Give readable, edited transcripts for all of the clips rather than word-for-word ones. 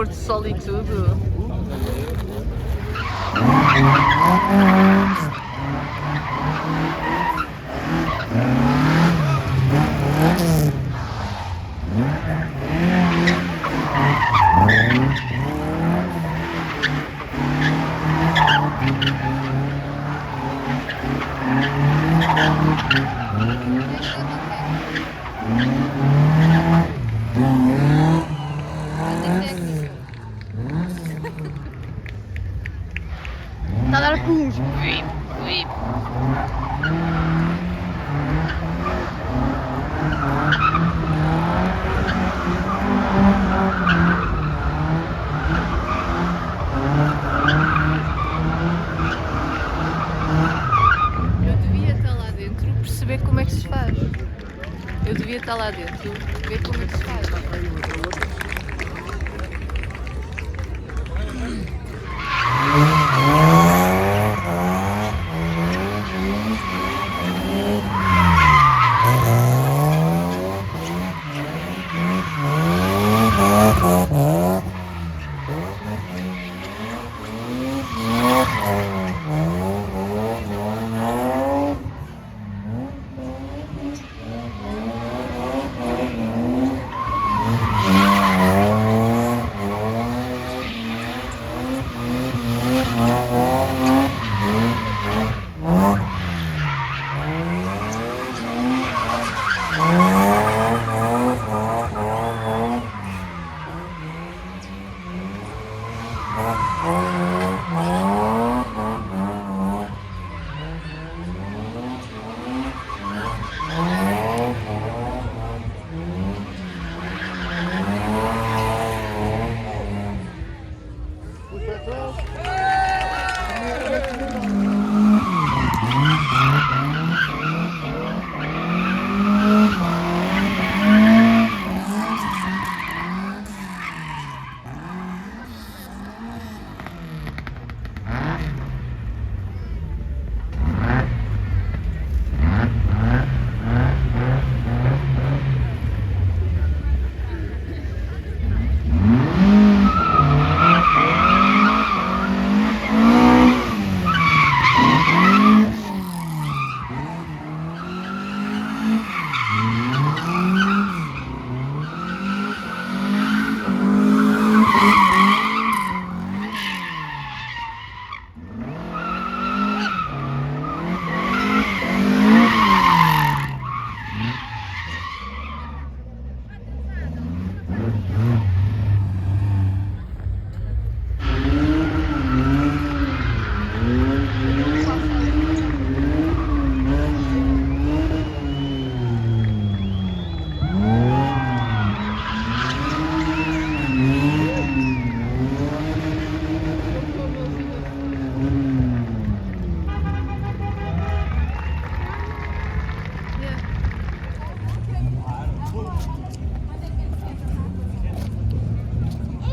pôr de sol e tudo. Está a dar puns. Eu devia estar lá dentro, perceber como é que se faz. Eu devia estar lá dentro, ver como é que se faz.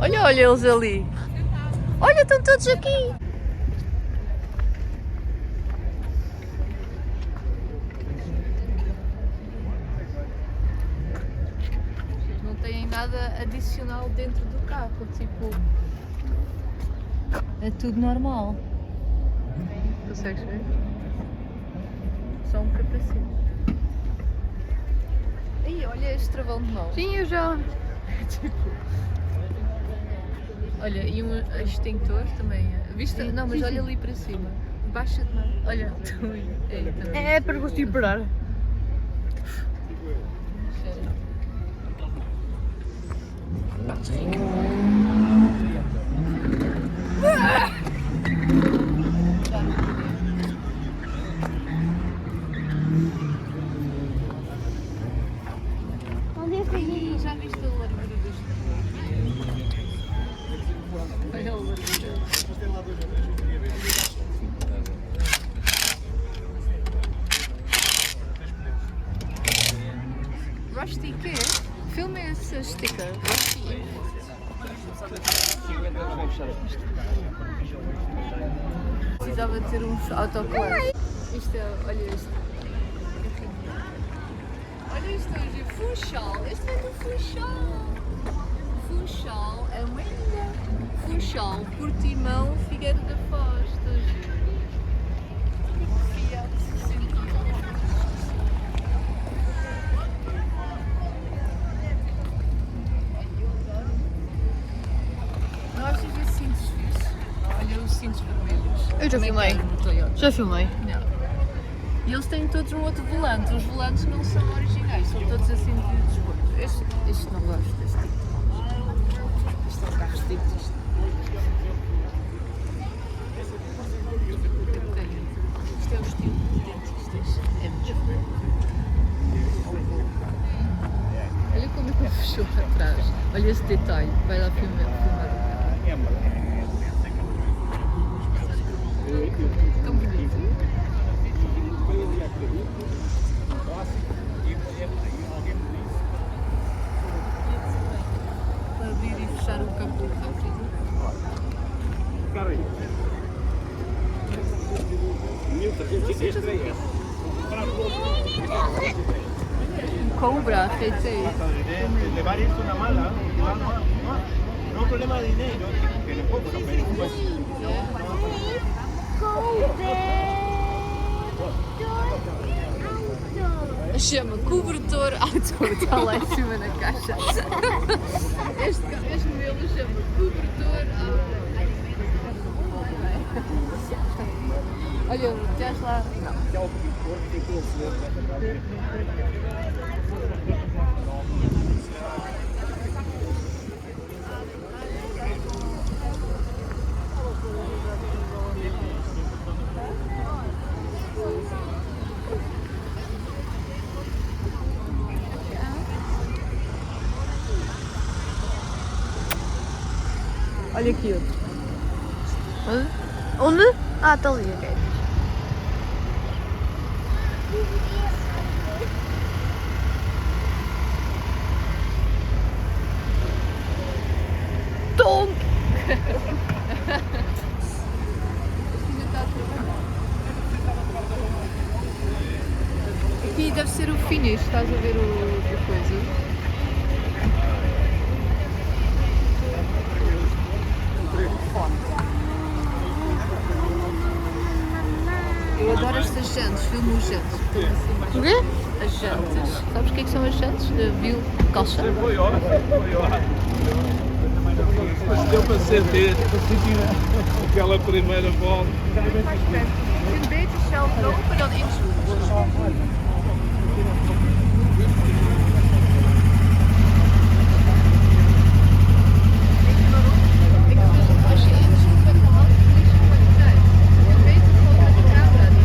Olha, olha eles ali. Olha, estão todos aqui. Vocês não têm nada adicional dentro do carro, tipo... É tudo normal. Consegues ver? Só um capacete. Ih, olha este travão de mão. Sim, eu já. Tipo... Olha, e um extintor também. Viste? Sim, não, mas sim, olha sim. Ali para cima. Baixa-te mais. Olha, é para conseguir parar. Onde é que é? Já viste a largura deste? Olha a largura. Rusty quê? Filma esse sticker. Rusty. Precisava de ter uns autocolantes. Isto é, olha isto. Olha isto hoje, Funchal. Este é do Funchal. Funchal, Amélia. Funchal, Portimão, Figueira da Foz. Estou a giro. Fiat 61. Não achas esses cintos fixos? Olha os cintos vermelhos. Eu já filmei. Já filmei. Não. E eles têm todos um outro volante. Os volantes não são originais, são todos assim de desporto. Este não gosto, deste tipo. Este é um carro tipo disto. Isto é o estilo dos dentistas. É muito bom. Olha como é que ele fechou atrás. Olha esse detalhe. Vai lá filmar o carro. Tão bonito. Para abrir e fechar o capô rápido. Cobra, feitei. Levar isso na mala não é problema de dinheiro, que é pouco, não é Chama cobertor auto, está lá em cima na caixa. Este modelo chama cobertor auto. Olha, tens lá. Não. Olha aqui outro. Onde? Ah, está ali. Ok. Tom! Aqui deve ser o finish, estás a ver o coisa? Eu adoro estas jantes, filmo os jantes. O quê? As jantes. Sabes o que é que são as jantes? Viu? Calça? Foi deu para sentir aquela primeira volta. Een beetje zelf lopen dan inzoeken. Als je inzoekt met de hand, verlies je kwaliteit. Je kan beter gewoon met de camera doen.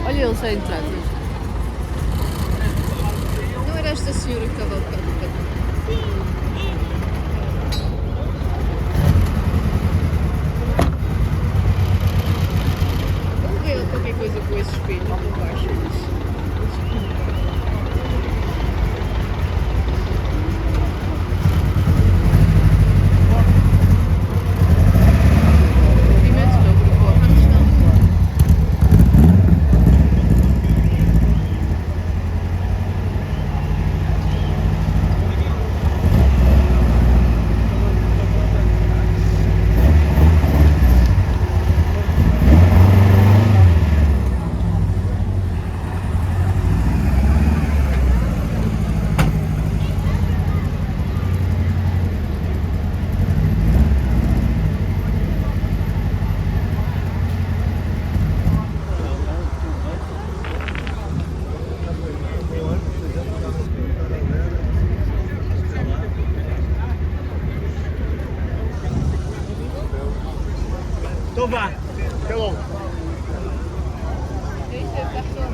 Olha eles a entrar. Não era esta senhora que estava ao pé do canto. Vamos ver qualquer coisa com esse espelho por baixo. Movimentos não, porque antes não. Então vá, até logo. Deze heeft echt zo'n